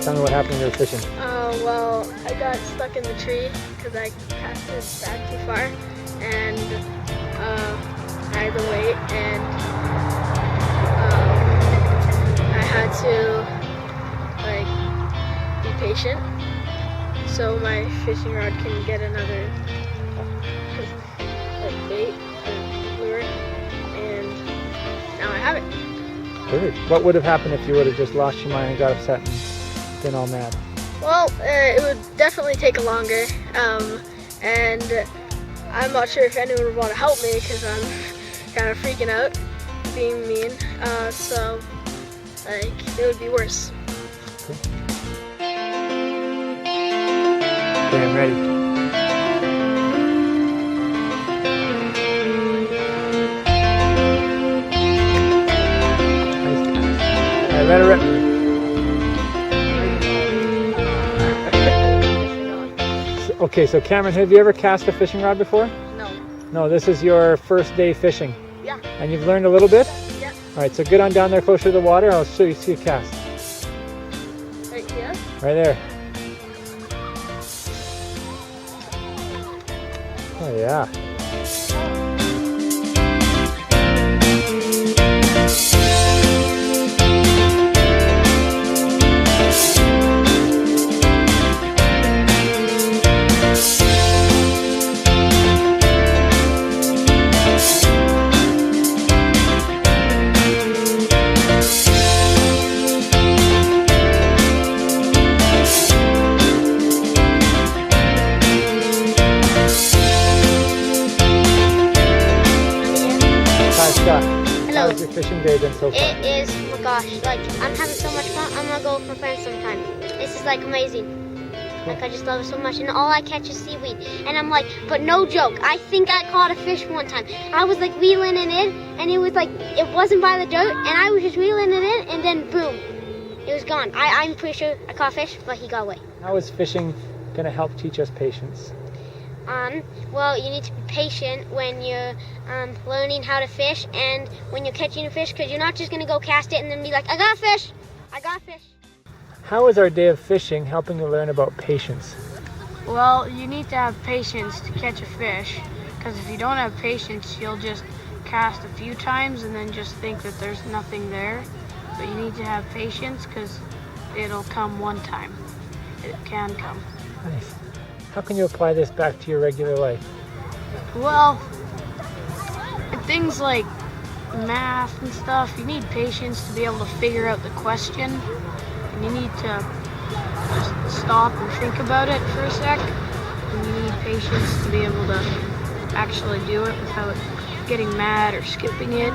Tell me what happened when you were fishing. Well, I got stuck in the tree because I cast it back too far, and I had to wait, and I had to be patient so my fishing rod can get another bait or lure, and now I have it. Good. What would have happened if you would have just lost your mind and got upset and been all mad? Well, it would definitely take longer, and I'm not sure if anyone would want to help me because I'm kind of freaking out, being mean, so it would be worse. Okay, I'm ready. Nice. Let it rip. Okay, so Cameron, have you ever cast a fishing rod before? No. No, this is your first day fishing. Yeah. And you've learned a little bit? Yeah. All right, so get on down there closer to the water. I'll show you, see you cast. Right here? Right there. Oh yeah. Hello. How's your fishing day been so far? It is, oh my gosh, I'm having so much fun. I'm gonna go for friends sometime. This is amazing. I just love it so much, and all I catch is seaweed. And I'm but no joke, I think I caught a fish one time. I was reeling it in, and it was it wasn't by the dirt, and I was just reeling it in, and then boom, it was gone. I'm pretty sure I caught a fish, but he got away. How is fishing gonna help teach us patience? Well, you need to be patient when you're learning how to fish and when you're catching a fish, because you're not just going to go cast it and then be like, I got a fish, I got a fish. How is our day of fishing helping you learn about patience? Well, you need to have patience to catch a fish, because if you don't have patience, you'll just cast a few times and then just think that there's nothing there. But you need to have patience because it'll come one time. It can come. Nice. How can you apply this back to your regular life? Well, in things like math and stuff, you need patience to be able to figure out the question, and you need to just stop and think about it for a sec, and you need patience to be able to actually do it without getting mad or skipping it.